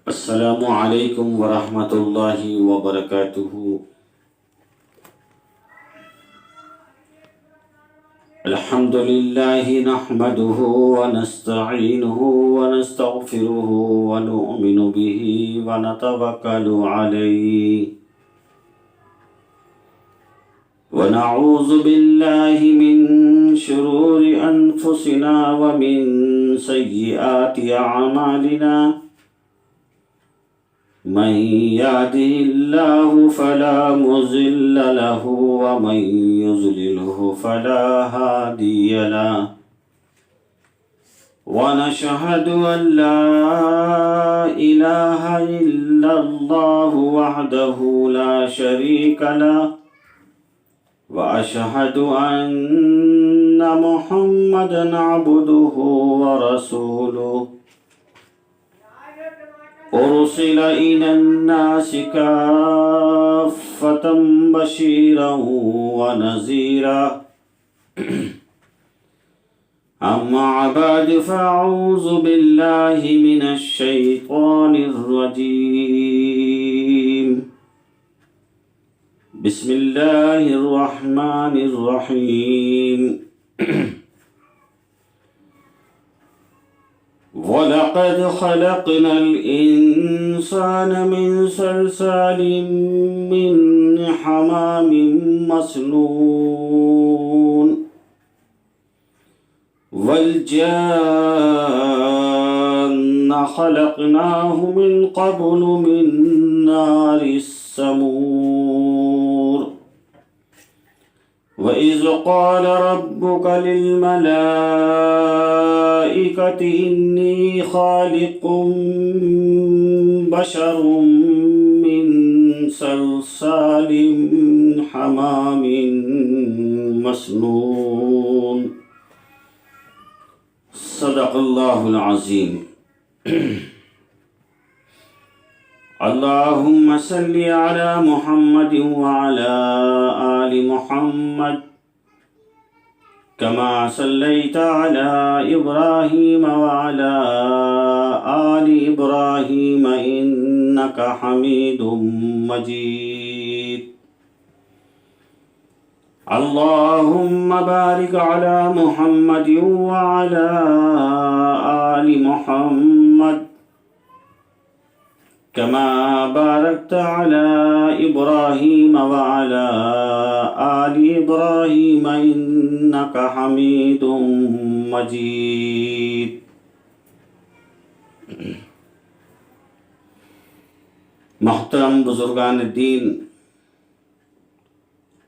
السلام علیکم ورحمۃ اللہ وبرکاتہ۔ الحمد للہ نحمده ونستعینه ونستغفره ونؤمن به ونتوکل علیہ ونعوذ باللہ من شرور انفسنا ومن سیئات اعمالنا، من يهده الله فلا مضل له ومن يضلله فلا هادي له، ونشهد أن لا إله إلا الله وحده لا شريك له، وأشهد أن محمدا عبده ورسوله، أرسل إلى الناس كافة بشيرا ونذيرا، أما بعد فأعوذ بالله من الشيطان الرجيم، بسم الله الرحمن الرحيم، وَلَقَدْ خَلَقْنَا الْإِنسَانَ مِنْ صَلْصَالٍ مِّنْ حَمَإٍ مَّسْنُونٍ، وَالْجَانَّ خَلَقْنَاهُ مِنْ قَبْلُ مِنْ نَارِ السَّمُومِ، وَإِذْ قَالَ رَبُّكَ لِلْمَلَائِكَةِ إِنِّي خَالِقٌ بَشَرٌ مِّن صَلْصَالٍ حَمَإٍ مسنون۔ صدق اللہ العظیم۔ اللہم صلی علی محمد وعلی آل محمد کما صلیت علی ابراہیم وعلی آل ابراہیم انک حمید مجید۔ اللہم بارک علی محمد وعلی آل محمد كما باركت على إبراهيم وعلى آل إبراهيم إنك حميد مجيد۔ محترم بزرگان دین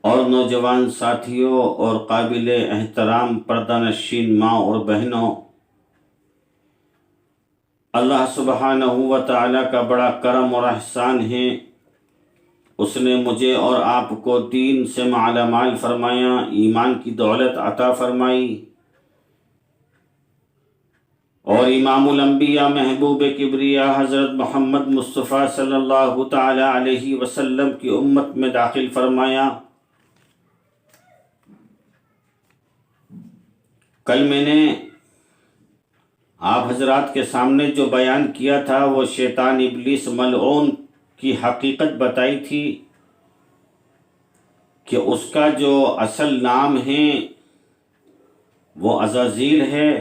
اور نوجوان ساتھیوں اور قابل احترام پردہ نشین ماں اور بہنوں، اللہ سبحانہ و تعالیٰ کا بڑا کرم اور احسان ہے، اس نے مجھے اور آپ کو دین سے مالا مال فرمایا، ایمان کی دولت عطا فرمائی، اور امام الانبیاء محبوب کبریا حضرت محمد مصطفیٰ صلی اللہ تعالیٰ علیہ وسلم کی امت میں داخل فرمایا۔ کل میں نے آپ حضرات کے سامنے جو بیان کیا تھا وہ شیطان ابلیس ملعون کی حقیقت بتائی تھی کہ اس کا جو اصل نام ہے وہ عزازیل ہے،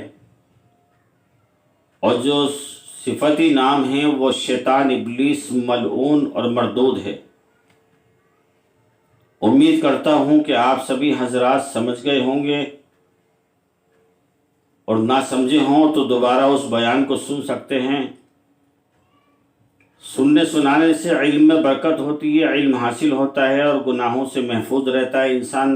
اور جو صفتی نام ہے وہ شیطان ابلیس ملعون اور مردود ہے۔ امید کرتا ہوں کہ آپ سبھی حضرات سمجھ گئے ہوں گے، اور نہ سمجھے ہوں تو دوبارہ اس بیان کو سن سکتے ہیں۔ سننے سنانے سے علم میں برکت ہوتی ہے، علم حاصل ہوتا ہے، اور گناہوں سے محفوظ رہتا ہے انسان،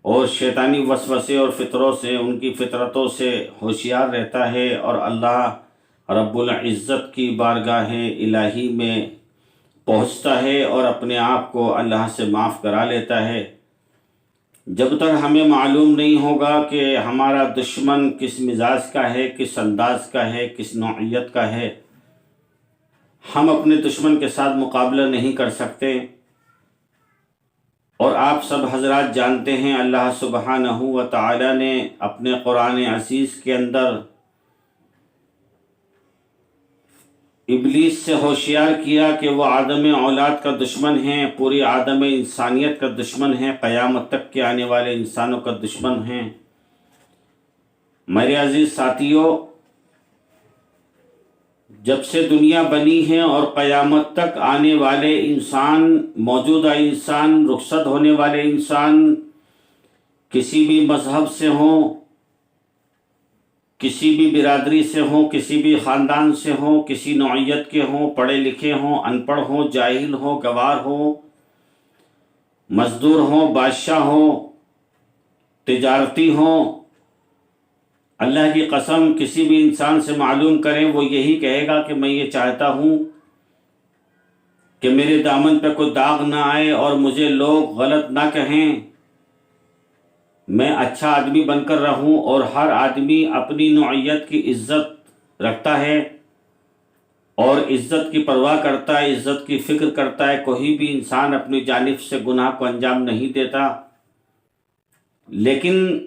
اور شیطانی وسوسے اور فطروں سے، ان کی فطرتوں سے ہوشیار رہتا ہے، اور اللہ رب العزت کی بارگاہ الہی میں پہنچتا ہے اور اپنے آپ کو اللہ سے معاف کرا لیتا ہے۔ جب تک ہمیں معلوم نہیں ہوگا کہ ہمارا دشمن کس مزاج کا ہے، کس انداز کا ہے، کس نوعیت کا ہے، ہم اپنے دشمن کے ساتھ مقابلہ نہیں کر سکتے۔ اور آپ سب حضرات جانتے ہیں اللہ سبحانہ و تعالی نے اپنے قرآن عزیز کے اندر ابلیس سے ہوشیار کیا کہ وہ آدم اولاد کا دشمن ہیں، پوری آدم انسانیت کا دشمن ہیں، قیامت تک کے آنے والے انسانوں کا دشمن ہیں۔ میرے عزیز ساتھیوں، جب سے دنیا بنی ہے اور قیامت تک آنے والے انسان، موجودہ انسان، رخصت ہونے والے انسان، کسی بھی مذہب سے ہوں، کسی بھی برادری سے ہوں، کسی بھی خاندان سے ہوں، کسی نوعیت کے ہوں، پڑھے لکھے ہوں، ان پڑھ ہوں، جاہل ہوں، گوار ہوں، مزدور ہوں، بادشاہ ہوں، تجارتی ہوں، اللہ کی قسم کسی بھی انسان سے معلوم کریں، وہ یہی کہے گا کہ میں یہ چاہتا ہوں کہ میرے دامن پہ کوئی داغ نہ آئے اور مجھے لوگ غلط نہ کہیں، میں اچھا آدمی بن کر رہوں۔ اور ہر آدمی اپنی نوعیت کی عزت رکھتا ہے اور عزت کی پرواہ کرتا ہے، عزت کی فکر کرتا ہے۔ کوئی بھی انسان اپنی جانب سے گناہ کو انجام نہیں دیتا، لیکن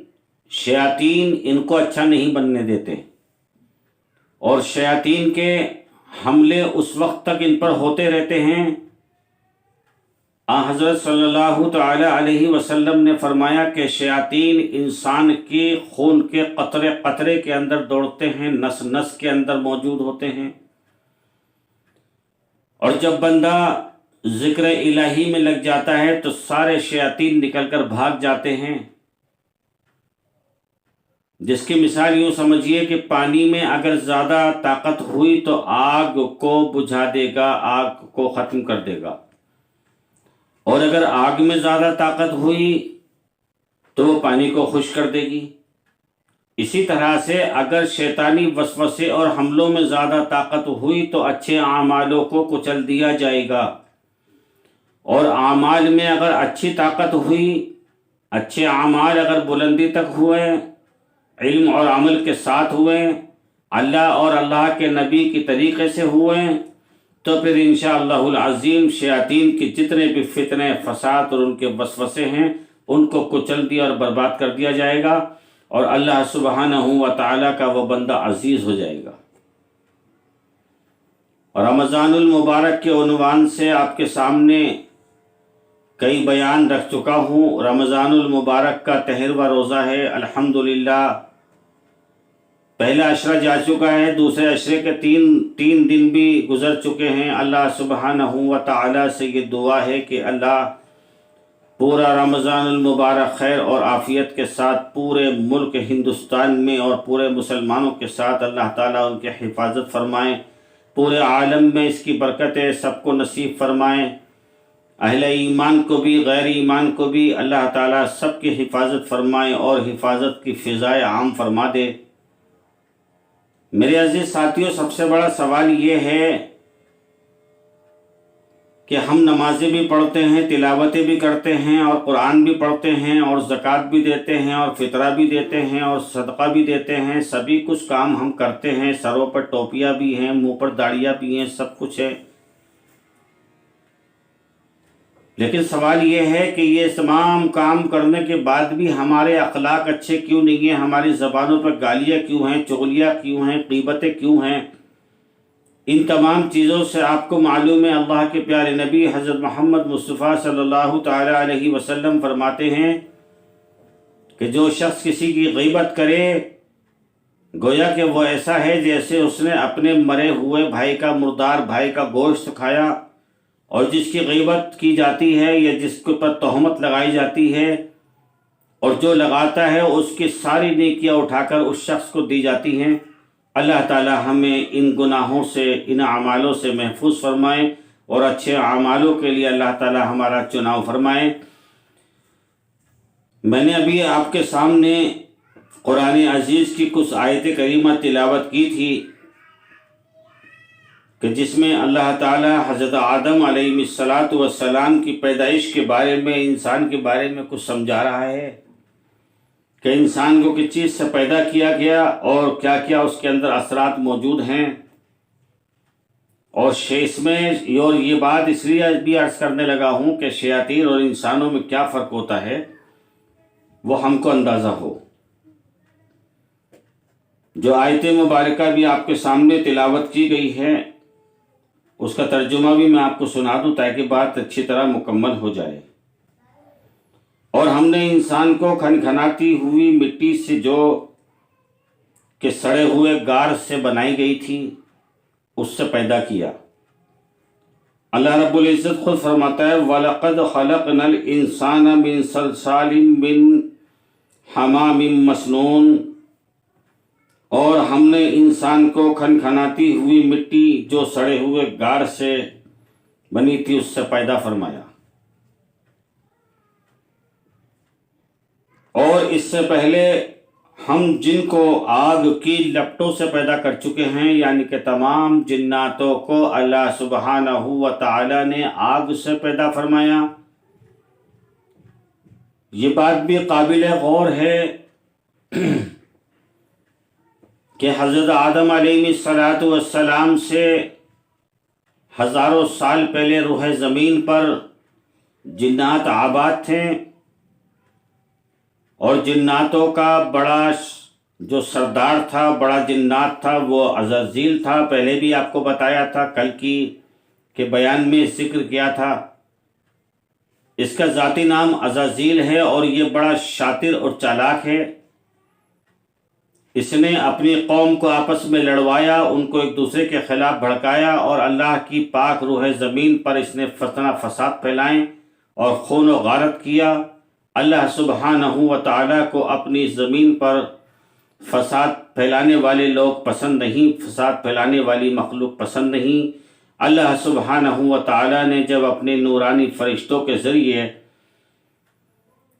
شیاطین ان کو اچھا نہیں بننے دیتے، اور شیاطین کے حملے اس وقت تک ان پر ہوتے رہتے ہیں۔ حضرت صلی اللہ تعالی علیہ وسلم نے فرمایا کہ شیاطین انسان کے خون کے قطرے قطرے کے اندر دوڑتے ہیں، نس نس کے اندر موجود ہوتے ہیں، اور جب بندہ ذکر الہی میں لگ جاتا ہے تو سارے شیاطین نکل کر بھاگ جاتے ہیں۔ جس کی مثال یوں سمجھیے کہ پانی میں اگر زیادہ طاقت ہوئی تو آگ کو بجھا دے گا، آگ کو ختم کر دے گا، اور اگر آگ میں زیادہ طاقت ہوئی تو وہ پانی کو خشک کر دے گی۔ اسی طرح سے اگر شیطانی وسوسے اور حملوں میں زیادہ طاقت ہوئی تو اچھے اعمالوں کو کچل دیا جائے گا، اور اعمال میں اگر اچھی طاقت ہوئی، اچھے اعمال اگر بلندی تک ہوئے، علم اور عمل کے ساتھ ہوئے، اللہ اور اللہ کے نبی کی طریقے سے ہوئے، تو پھر انشاءاللہ العظیم شیاطین کی جتنے بھی فتنے، فساد اور ان کے وسوسے ہیں ان کو کچل دیا اور برباد کر دیا جائے گا، اور اللہ سبحانہ و تعالیٰ کا وہ بندہ عزیز ہو جائے گا۔ رمضان المبارک کے عنوان سے آپ کے سامنے کئی بیان رکھ چکا ہوں۔ رمضان المبارک کا 13واں روزہ ہے، الحمدللہ پہلا عشرہ جا چکا ہے، دوسرے عشرے کے تین دن بھی گزر چکے ہیں۔ اللہ سبحانہ و تعالیٰ سے یہ دعا ہے کہ اللہ پورا رمضان المبارک خیر اور عافیت کے ساتھ پورے ملک ہندوستان میں اور پورے مسلمانوں کے ساتھ اللہ تعالیٰ ان کی حفاظت فرمائیں، پورے عالم میں اس کی برکتیں سب کو نصیب فرمائیں، اہل ایمان کو بھی غیر ایمان کو بھی اللہ تعالیٰ سب کی حفاظت فرمائے اور حفاظت کی فضائے عام فرما دے۔ میرے عزیز ساتھیوں، سب سے بڑا سوال یہ ہے کہ ہم نمازیں بھی پڑھتے ہیں، تلاوتیں بھی کرتے ہیں، اور قرآن بھی پڑھتے ہیں، اور زکوٰۃ بھی دیتے ہیں، اور فطرہ بھی دیتے ہیں، اور صدقہ بھی دیتے ہیں، سبھی کچھ کام ہم کرتے ہیں، سروں پر ٹوپیاں بھی ہیں، منہ پر داڑیاں بھی ہیں، سب کچھ ہے۔ لیکن سوال یہ ہے کہ یہ تمام کام کرنے کے بعد بھی ہمارے اخلاق اچھے کیوں نہیں ہیں؟ ہماری زبانوں پر گالیاں کیوں ہیں؟ چغلیاں کیوں ہیں؟ غیبتیں کیوں ہیں؟ ان تمام چیزوں سے آپ کو معلوم ہے، اللہ کے پیارے نبی حضرت محمد مصطفیٰ صلی اللہ تعالی علیہ وسلم فرماتے ہیں کہ جو شخص کسی کی غیبت کرے گویا کہ وہ ایسا ہے جیسے اس نے اپنے مرے ہوئے بھائی کا، مردار بھائی کا گوشت کھایا، اور جس کی غیبت کی جاتی ہے یا جس کے اوپر تہمت لگائی جاتی ہے اور جو لگاتا ہے اس کی ساری نیکیاں اٹھا کر اس شخص کو دی جاتی ہیں۔ اللہ تعالی ہمیں ان گناہوں سے، ان اعمالوں سے محفوظ فرمائے اور اچھے اعمالوں کے لیے اللہ تعالی ہمارا چناؤ فرمائے۔ میں نے ابھی آپ کے سامنے قرآن عزیز کی کچھ آیت کریمہ تلاوت کی تھی کہ جس میں اللہ تعالی حضرت آدم علیہ السلام کی پیدائش کے بارے میں، انسان کے بارے میں کچھ سمجھا رہا ہے کہ انسان کو کس چیز سے پیدا کیا گیا اور کیا کیا اس کے اندر اثرات موجود ہیں، اور اس میں اور یہ بات اس لیے بھی عرض کرنے لگا ہوں کہ شیاطین اور انسانوں میں کیا فرق ہوتا ہے وہ ہم کو اندازہ ہو۔ جو آیت مبارکہ بھی آپ کے سامنے تلاوت کی گئی ہے، اس کا ترجمہ بھی میں آپ کو سنا دوں تاکہ بات اچھی طرح مکمل ہو جائے۔ اور ہم نے انسان کو کھنکھناتی ہوئی مٹی سے جو کہ سڑے ہوئے گار سے بنائی گئی تھی اس سے پیدا کیا۔ اللہ رب العزت خود فرماتا ہے وَلَقَدْ خَلَقْنَا الْإِنسَانَ مِنْ صَلْصَالٍ مِّنْ حَمَامٍ مَّسْنُونٍ، اور ہم نے انسان کو کھنکھناتی ہوئی مٹی جو سڑے ہوئے گار سے بنی تھی اس سے پیدا فرمایا۔ اور اس سے پہلے ہم جن کو آگ کی لپٹوں سے پیدا کر چکے ہیں، یعنی کہ تمام جناتوں کو اللہ سبحانہ و تعالی نے آگ سے پیدا فرمایا۔ یہ بات بھی قابل غور ہے کہ حضرت آدم علیہ السلام سے ہزاروں سال پہلے روح زمین پر جنات آباد تھے، اور جناتوں کا بڑا جو سردار تھا، بڑا جنات تھا، وہ عزازیل تھا۔ پہلے بھی آپ کو بتایا تھا، کل کی کے بیان میں ذکر کیا تھا۔ اس کا ذاتی نام عزازیل ہے اور یہ بڑا شاطر اور چالاک ہے۔ اس نے اپنی قوم کو آپس میں لڑوایا، ان کو ایک دوسرے کے خلاف بھڑکایا، اور اللہ کی پاک روح زمین پر اس نے فتنہ فساد پھیلائیں اور خون و غارت کیا۔ اللہ سبحانہ و تعالیٰ کو اپنی زمین پر فساد پھیلانے والے لوگ پسند نہیں، فساد پھیلانے والی مخلوق پسند نہیں۔ اللہ سبحانہ و تعالیٰ نے جب اپنے نورانی فرشتوں کے ذریعے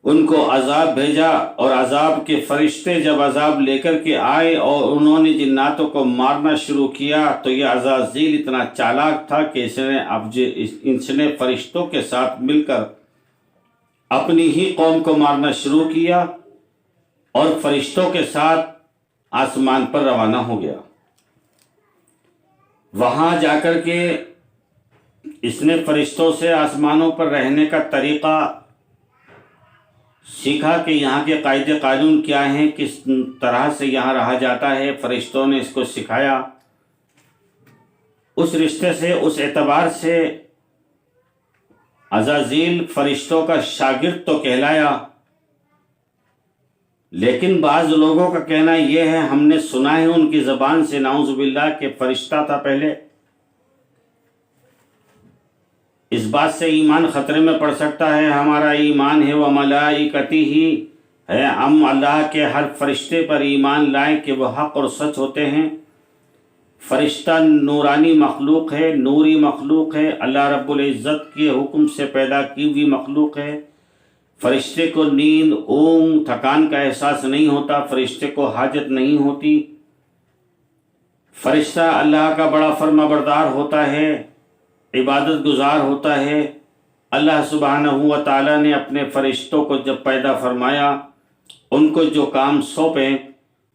ان کو عذاب بھیجا، اور عذاب کے فرشتے جب عذاب لے کر کے آئے اور انہوں نے جناتوں کو مارنا شروع کیا، تو یہ عزازیل اتنا چالاک تھا کہ اس نے فرشتوں کے ساتھ مل کر اپنی ہی قوم کو مارنا شروع کیا، اور فرشتوں کے ساتھ آسمان پر روانہ ہو گیا۔ وہاں جا کر کے اس نے فرشتوں سے آسمانوں پر رہنے کا طریقہ سیکھا کہ یہاں کے قاعدے قانون کیا ہیں، کس طرح سے یہاں رہا جاتا ہے۔ فرشتوں نے اس کو سکھایا۔ اس رشتے سے، اس اعتبار سے عزازیل فرشتوں کا شاگرد تو کہلایا، لیکن بعض لوگوں کا کہنا یہ ہے، ہم نے سنا ہے ان کی زبان سے نعوذ باللہ کہ فرشتہ تھا پہلے۔ اس بات سے ایمان خطرے میں پڑ سکتا ہے۔ ہمارا ایمان ہے وَمَلَائِکَتِهِ ہے، ہم اللہ کے ہر فرشتے پر ایمان لائیں کہ وہ حق اور سچ ہوتے ہیں۔ فرشتہ نورانی مخلوق ہے، نوری مخلوق ہے، اللہ رب العزت کے حکم سے پیدا کی ہوئی مخلوق ہے۔ فرشتے کو نیند، اونگ، تھکان کا احساس نہیں ہوتا، فرشتے کو حاجت نہیں ہوتی۔ فرشتہ اللہ کا بڑا فرما بردار ہوتا ہے، عبادت گزار ہوتا ہے۔ اللہ سبحانہ و تعالیٰ نے اپنے فرشتوں کو جب پیدا فرمایا، ان کو جو کام سونپے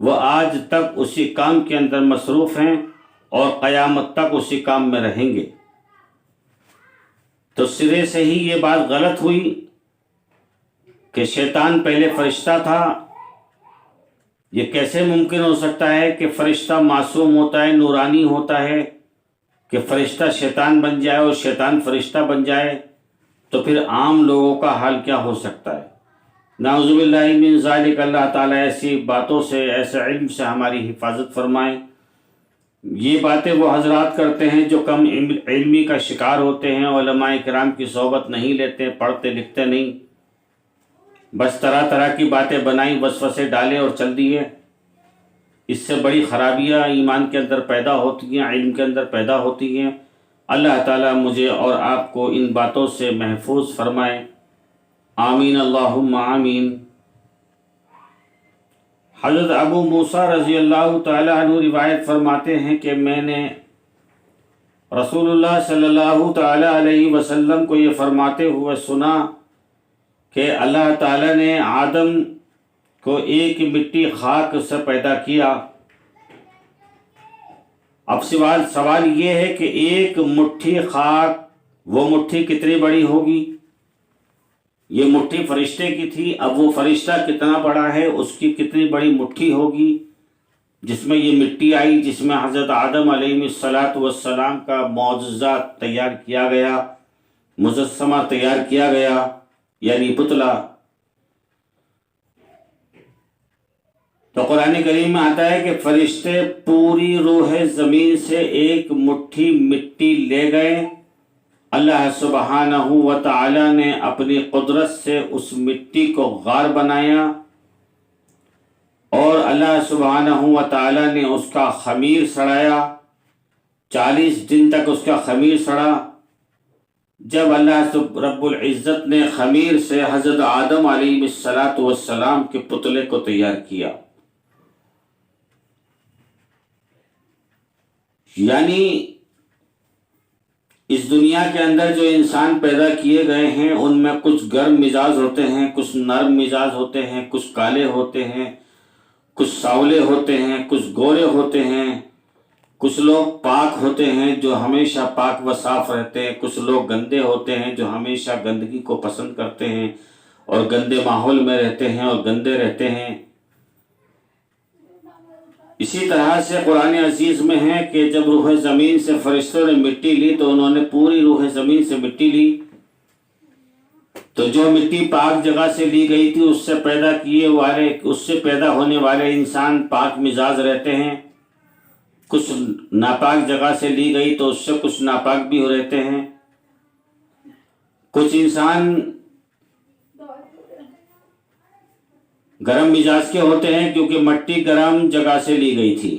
وہ آج تک اسی کام کے اندر مصروف ہیں اور قیامت تک اسی کام میں رہیں گے۔ تو سرے سے ہی یہ بات غلط ہوئی کہ شیطان پہلے فرشتہ تھا۔ یہ کیسے ممکن ہو سکتا ہے کہ فرشتہ معصوم ہوتا ہے، نورانی ہوتا ہے، کہ فرشتہ شیطان بن جائے اور شیطان فرشتہ بن جائے؟ تو پھر عام لوگوں کا حال کیا ہو سکتا ہے؟ نعوذ باللہ من ذالک۔ اللہ تعالیٰ ایسی باتوں سے، ایسے علم سے ہماری حفاظت فرمائے۔ یہ باتیں وہ حضرات کرتے ہیں جو کم علمی کا شکار ہوتے ہیں، علماء کرام کی صحبت نہیں لیتے، پڑھتے لکھتے نہیں، بس طرح طرح کی باتیں بنائیں، وسوسے ڈالے اور چل دیے۔ اس سے بڑی خرابیاں ایمان کے اندر پیدا ہوتی ہیں، علم کے اندر پیدا ہوتی ہیں۔ اللہ تعالیٰ مجھے اور آپ کو ان باتوں سے محفوظ فرمائے، آمین اللہم آمین۔ حضرت ابو موسیٰ رضی اللہ تعالیٰ عنہ روایت فرماتے ہیں کہ میں نے رسول اللہ صلی اللہ تعالیٰ علیہ وسلم کو یہ فرماتے ہوئے سنا کہ اللہ تعالیٰ نے آدم کو ایک مٹی خاک سے پیدا کیا۔ اب سوال یہ ہے کہ ایک مٹھی خاک، وہ مٹھی کتنی بڑی ہوگی؟ یہ مٹھی فرشتے کی تھی، اب وہ فرشتہ کتنا بڑا ہے، اس کی کتنی بڑی مٹھی ہوگی؟ جس میں یہ مٹی آئی، جس میں حضرت آدم علیہ السلام کا معجزہ تیار کیا گیا، مجسمہ تیار کیا گیا، یعنی پتلا۔ تو قرآن کریم میں آتا ہے کہ فرشتے پوری روح زمین سے ایک مٹھی مٹی لے گئے۔ اللہ سبحانہ و تعالی نے اپنی قدرت سے اس مٹی کو غار بنایا، اور اللہ سبحانہ و تعالی نے اس کا خمیر سڑایا۔ 40 دن تک اس کا خمیر سڑا۔ جب اللہ رب العزت نے خمیر سے حضرت آدم علیہ السلام کے پتلے کو تیار کیا، یعنی اس دنیا کے اندر جو انسان پیدا کیے گئے ہیں ان میں کچھ گرم مزاج ہوتے ہیں، کچھ نرم مزاج ہوتے ہیں، کچھ کالے ہوتے ہیں، کچھ سانولے ہوتے ہیں، کچھ گورے ہوتے ہیں، کچھ لوگ پاک ہوتے ہیں جو ہمیشہ پاک و صاف رہتے ہیں، کچھ لوگ گندے ہوتے ہیں جو ہمیشہ گندگی کو پسند کرتے ہیں اور گندے ماحول میں رہتے ہیں اور گندے رہتے ہیں۔ اسی طرح سے قرآن عزیز میں ہے کہ جب روح زمین سے فرشتوں نے مٹی لی تو انہوں نے پوری روح زمین سے مٹی لی، تو جو مٹی پاک جگہ سے لی گئی تھی اس سے پیدا ہونے والے انسان پاک مزاج رہتے ہیں۔ کچھ ناپاک جگہ سے لی گئی تو اس سے کچھ ناپاک بھی رہتے ہیں۔ کچھ انسان گرم مزاج کے ہوتے ہیں کیونکہ مٹی گرم جگہ سے لی گئی تھی،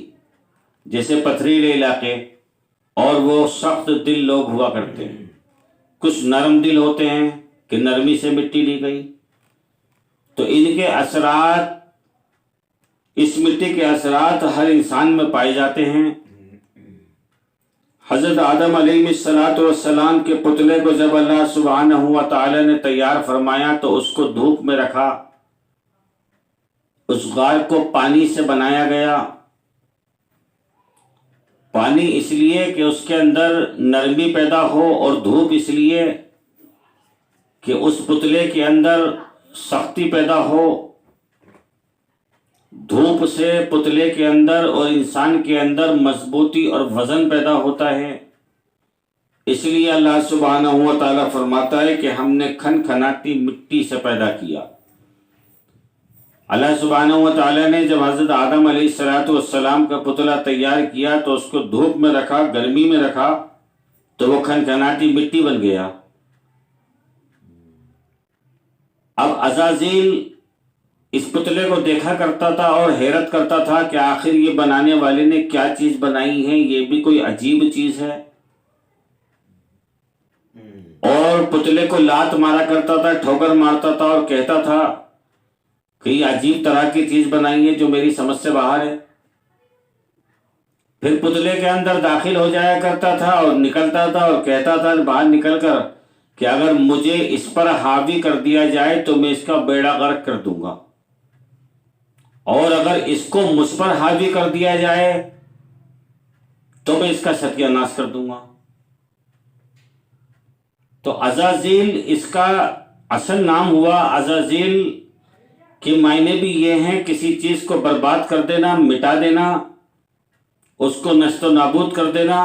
جیسے پتھریلے علاقے، اور وہ سخت دل لوگ ہوا کرتے ہیں۔ کچھ نرم دل ہوتے ہیں کہ نرمی سے مٹی لی گئی۔ تو ان کے اثرات، اس مٹی کے اثرات ہر انسان میں پائے جاتے ہیں۔ حضرت آدم علیہ السلام کے پتلے کو جب اللہ سبحانہ و تعالی نے تیار فرمایا تو اس کو دھوپ میں رکھا، اس غار کو پانی سے بنایا گیا۔ پانی اس لیے کہ اس کے اندر نرمی پیدا ہو، اور دھوپ اس لیے کہ اس پتلے کے اندر سختی پیدا ہو۔ دھوپ سے پتلے کے اندر اور انسان کے اندر مضبوطی اور وزن پیدا ہوتا ہے۔ اس لیے اللہ سبحانہ و تعالیٰ فرماتا ہے کہ ہم نے کھن کھناتی مٹی سے پیدا کیا۔ اللہ سبحانہ و تعالیٰ نے جب حضرت آدم علیہ السلام کا پتلا تیار کیا تو اس کو دھوپ میں رکھا، گرمی میں رکھا، تو وہ کھن کھناتی مٹی بن گیا۔ اب عزازیل اس پتلے کو دیکھا کرتا تھا اور حیرت کرتا تھا کہ آخر یہ بنانے والے نے کیا چیز بنائی ہے، یہ بھی کوئی عجیب چیز ہے، اور پتلے کو لات مارا کرتا تھا، ٹھوکر مارتا تھا اور کہتا تھا کہ یہ عجیب طرح کی چیز بنائی ہے جو میری سمجھ سے باہر ہے۔ پھر پتلے کے اندر داخل ہو جایا کرتا تھا اور نکلتا تھا اور کہتا تھا باہر نکل کر کہ اگر مجھے اس پر حاوی کر دیا جائے تو میں اس کا بیڑا غرق کر دوں گا، اور اگر اس کو مجھ پر حاوی کر دیا جائے تو میں اس کا ستیہ ناش کر دوں گا۔ تو عزازیل اس کا اصل نام ہوا۔ عزازیل کے معنی بھی یہ ہیں کسی چیز کو برباد کر دینا، مٹا دینا، اس کو نشت و نابود کر دینا۔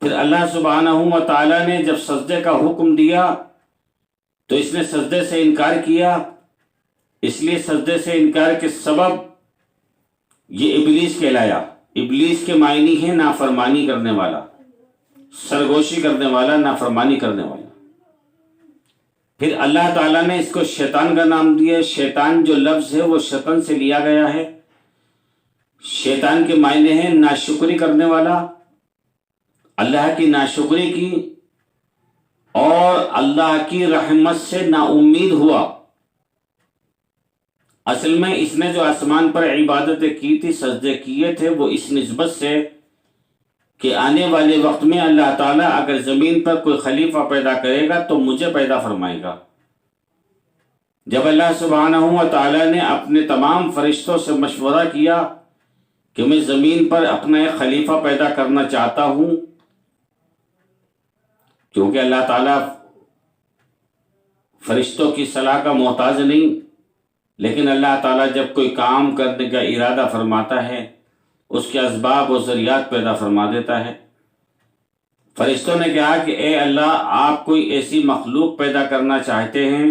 پھر اللہ سبحانہ و تعالیٰ نے جب سجدے کا حکم دیا تو اس نے سجدے سے انکار کیا، اس لیے سجدے سے انکار کے سبب یہ ابلیس کہلایا۔ ابلیس کے معنی ہے نافرمانی کرنے والا، سرگوشی کرنے والا، نافرمانی کرنے والا۔ پھر اللہ تعالیٰ نے اس کو شیطان کا نام دیا۔ شیطان جو لفظ ہے وہ شیطان سے لیا گیا ہے۔ شیطان کے معنی ہیں ناشکری کرنے والا، اللہ کی ناشکری کی اور اللہ کی رحمت سے نا امید ہوا۔ اصل میں اس نے جو آسمان پر عبادتیں کی تھی، سجدے کیے تھے، وہ اس نسبت سے کہ آنے والے وقت میں اللہ تعالیٰ اگر زمین پر کوئی خلیفہ پیدا کرے گا تو مجھے پیدا فرمائے گا۔ جب اللہ سبحانہ و تعالیٰ نے اپنے تمام فرشتوں سے مشورہ کیا کہ میں زمین پر اپنا ایک خلیفہ پیدا کرنا چاہتا ہوں، کیونکہ اللہ تعالیٰ فرشتوں کی صلاح کا محتاج نہیں، لیکن اللہ تعالیٰ جب کوئی کام کرنے کا ارادہ فرماتا ہے اس کے اسباب و ذریعات پیدا فرما دیتا ہے۔ فرشتوں نے کہا کہ اے اللہ، آپ کوئی ایسی مخلوق پیدا کرنا چاہتے ہیں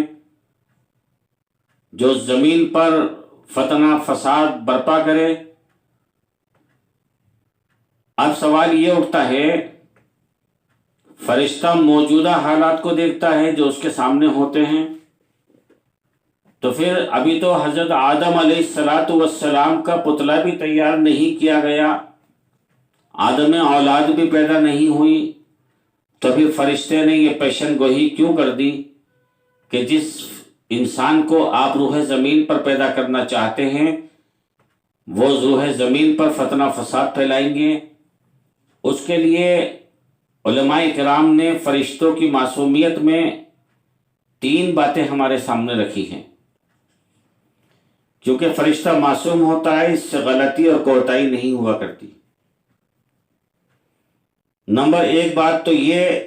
جو زمین پر فتنہ فساد برپا کرے۔ اب سوال یہ اٹھتا ہے، فرشتہ موجودہ حالات کو دیکھتا ہے جو اس کے سامنے ہوتے ہیں، تو پھر ابھی تو حضرت آدم علیہ السلام کا پتلا بھی تیار نہیں کیا گیا، آدم اولاد بھی پیدا نہیں ہوئی، تو پھر فرشتے نے یہ پیشن گوئی کیوں کر دی کہ جس انسان کو آپ روح زمین پر پیدا کرنا چاہتے ہیں وہ روح زمین پر فتنہ فساد پھیلائیں گے؟ اس کے لیے علماء کرام نے فرشتوں کی معصومیت میں 3 باتیں ہمارے سامنے رکھی ہیں۔ کیونکہ فرشتہ معصوم ہوتا ہے، اس سے غلطی اور کوتاہی نہیں ہوا کرتی۔ نمبر 1 بات تو یہ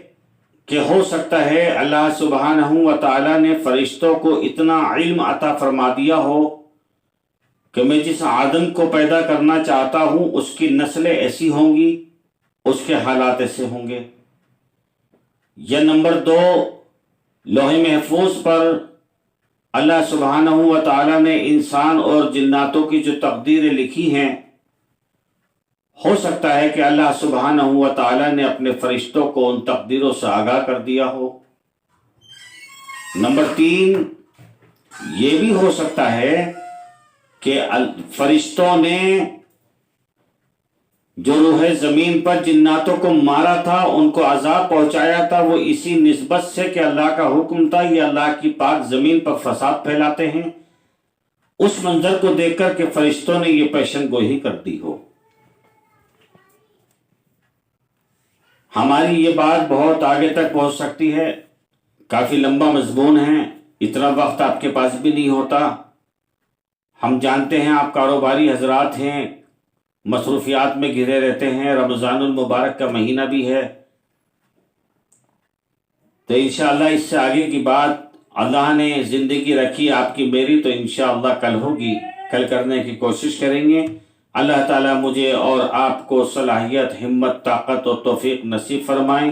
کہ ہو سکتا ہے اللہ سبحانہ و تعالیٰ نے فرشتوں کو اتنا علم عطا فرما دیا ہو کہ میں جس آدم کو پیدا کرنا چاہتا ہوں اس کی نسلیں ایسی ہوں گی، اس کے حالات ایسے ہوں گے۔ یا نمبر 2، لوح محفوظ پر اللہ سبحانہ و تعالیٰ نے انسان اور جناتوں کی جو تقدیریں لکھی ہیں، ہو سکتا ہے کہ اللہ سبحانہ و تعالیٰ نے اپنے فرشتوں کو ان تقدیروں سے آگاہ کر دیا ہو۔ نمبر 3، یہ بھی ہو سکتا ہے کہ فرشتوں نے جو روح زمین پر جناتوں کو مارا تھا، ان کو عذاب پہنچایا تھا، وہ اسی نسبت سے کہ اللہ کا حکم تھا یہ اللہ کی پاک زمین پر فساد پھیلاتے ہیں، اس منظر کو دیکھ کر کہ فرشتوں نے یہ پیشن گوئی کر دی ہو۔ ہماری یہ بات بہت آگے تک پہنچ سکتی ہے، کافی لمبا مضمون ہے، اتنا وقت آپ کے پاس بھی نہیں ہوتا۔ ہم جانتے ہیں آپ کاروباری حضرات ہیں، مصروفیات میں گھرے رہتے ہیں، رمضان المبارک کا مہینہ بھی ہے، تو انشاءاللہ اس سے آگے کی بات اللہ نے زندگی رکھی آپ کی میری تو انشاءاللہ کل ہوگی، کل کرنے کی کوشش کریں گے۔ اللہ تعالیٰ مجھے اور آپ کو صلاحیت، ہمت، طاقت اور توفیق نصیب فرمائیں۔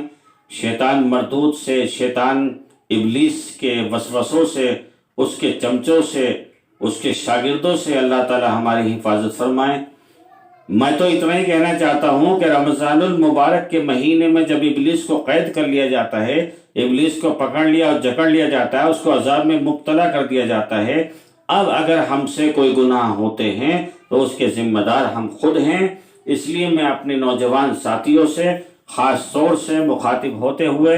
شیطان مردود سے، شیطان ابلیس کے وسوسوں سے، اس کے چمچوں سے، اس کے شاگردوں سے اللہ تعالیٰ ہماری حفاظت فرمائیں۔ میں تو اتنا ہی کہنا چاہتا ہوں کہ رمضان المبارک کے مہینے میں جب ابلیس کو قید کر لیا جاتا ہے، ابلیس کو پکڑ لیا اور جکڑ لیا جاتا ہے، اس کو عذاب میں مبتلا کر دیا جاتا ہے، اب اگر ہم سے کوئی گناہ ہوتے ہیں تو اس کے ذمہ دار ہم خود ہیں۔ اس لیے میں اپنے نوجوان ساتھیوں سے خاص طور سے مخاطب ہوتے ہوئے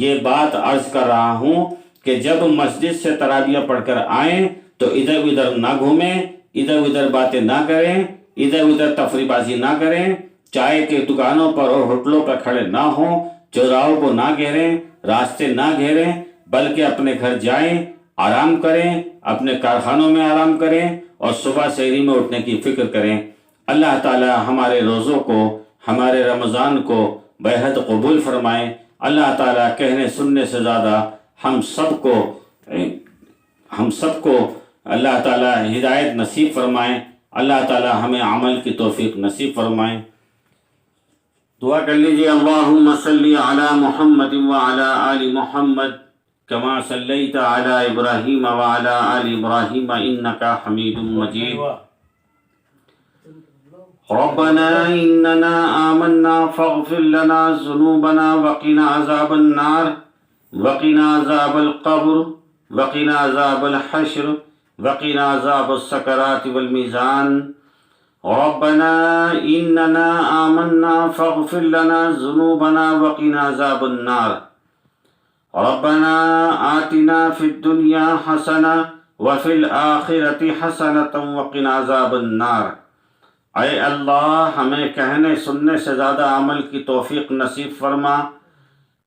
یہ بات عرض کر رہا ہوں کہ جب مسجد سے تراویح پڑھ کر آئیں تو ادھر ادھر نہ گھومیں، ادھر ادھر باتیں نہ کریں، ادھر ادھر تفریح بازی نہ کریں، چائے کے دکانوں پر اور ہوٹلوں پر کھڑے نہ ہوں، چوراہوں کو نہ گھیریں، راستے نہ گھیریں، بلکہ اپنے گھر جائیں، آرام کریں، اپنے کارخانوں میں آرام کریں اور صبح سحری میں اٹھنے کی فکر کریں۔ اللہ تعالی ہمارے روزوں کو، ہمارے رمضان کو بےحد قبول فرمائیں۔ اللہ تعالی کہنے سننے سے زیادہ ہم سب کو اللہ تعالی ہدایت نصیب فرمائیں۔ اللہ تعالی ہمیں عمل کی توفیق نصیب فرمائیں۔ دعا کر لیجیے، اللہم صلی علی محمد وعلی آل محمد کما صلیت علی ابراہیم وعلی آل ابراہیم انکا حمید مجید۔ ربنا اننا آمنا فاغفر لنا ذنوبنا وقنا عذاب النار وقنا عذاب القبر وقنا عذاب الحشر وقنا عذاب السکرات والمیزان۔ ربنا اننا آمنا فاغفر لنا ذنوبنا وقنا عذاب النار۔ ربنا آتنا فی الدنیا حسنہ وفی الآخرۃ حسنۃ وقنا عذاب النار۔ اے اللہ ہمیں کہنے سننے سے زیادہ عمل کی توفیق نصیب فرما۔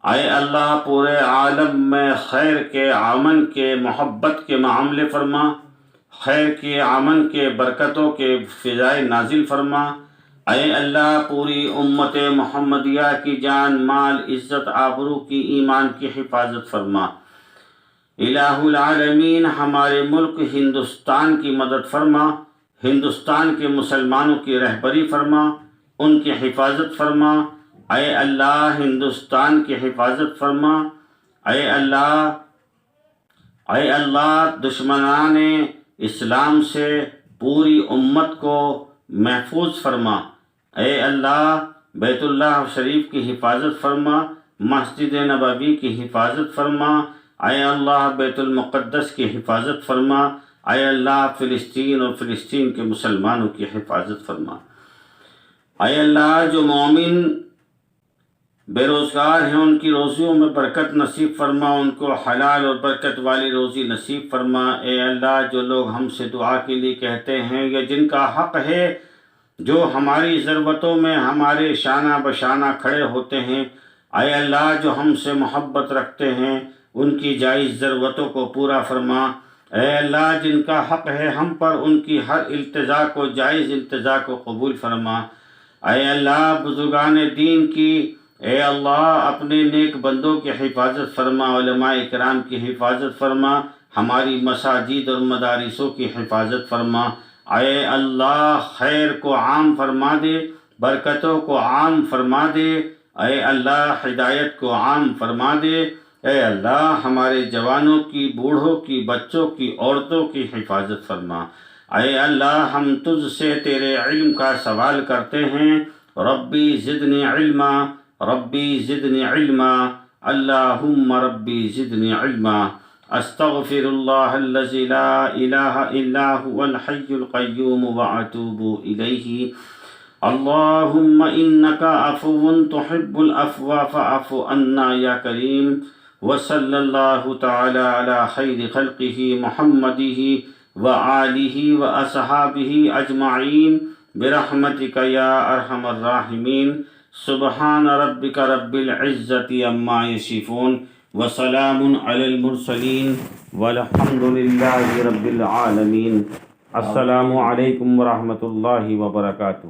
اے اللہ پورے عالم میں خیر کے، امن کے، محبت کے معاملے فرما، خیر کے، امن کے، برکتوں کے فضائے نازل فرما۔ اے اللہ پوری امت محمدیہ کی جان، مال، عزت، آبرو کی، ایمان کی حفاظت فرما۔ الہ العالمین ہمارے ملک ہندوستان کی مدد فرما، ہندوستان کے مسلمانوں کی رہبری فرما، ان کی حفاظت فرما۔ اے اللہ ہندوستان کی حفاظت فرما۔ اے اللہ دشمنان اسلام سے پوری امت کو محفوظ فرما۔ اے اللہ بیت اللہ شریف کی حفاظت فرما، مسجد نبوی کی حفاظت فرما۔ اے اللہ بیت المقدس کی حفاظت فرما۔ اے اللہ فلسطین اور فلسطین کے مسلمانوں کی حفاظت فرما۔ اے اللہ جو مومن بے روزگار ہیں ان کی روزیوں میں برکت نصیب فرما، ان کو حلال اور برکت والی روزی نصیب فرما۔ اے اللہ جو لوگ ہم سے دعا کے لیے کہتے ہیں یا جن کا حق ہے، جو ہماری ضرورتوں میں ہمارے شانہ بشانہ کھڑے ہوتے ہیں، اے اللہ جو ہم سے محبت رکھتے ہیں ان کی جائز ضرورتوں کو پورا فرما۔ اے اللہ جن کا حق ہے ہم پر ان کی ہر التجا کو، جائز التجا کو قبول فرما۔ اے اللہ بزرگان دین کی، اے اللہ اپنے نیک بندوں کی حفاظت فرما، علماء کرام کی حفاظت فرما، ہماری مساجد اور مدارسوں کی حفاظت فرما۔ اے اللہ خیر کو عام فرما دے، برکتوں کو عام فرما دے۔ اے اللہ ہدایت کو عام فرما دے۔ اے اللہ ہمارے جوانوں کی، بوڑھوں کی، بچوں کی، عورتوں کی حفاظت فرما۔ اے اللہ ہم تجھ سے تیرے علم کا سوال کرتے ہیں، ربی زدنی علما، ربی زدنی علما، اللہم ربی زدنی علما۔ استغفر اللہ الذی لا الہ الا هو الحی القیوم واتوب الیہ۔ اللہم انکا عفو تحب العفو فاعف عنا یا کریم۔ وصلی اللہ تعالی علی خیر خلقہ محمدہ وآلہ واصحابہ اجمعین برحمتک یا ارحم الراحمین۔ سبحان ربک رب العزت عما یصفون وسلام علی المرسلین والحمد للہ رب العالمین۔ السلام علیکم ورحمۃ اللہ وبرکاتہ۔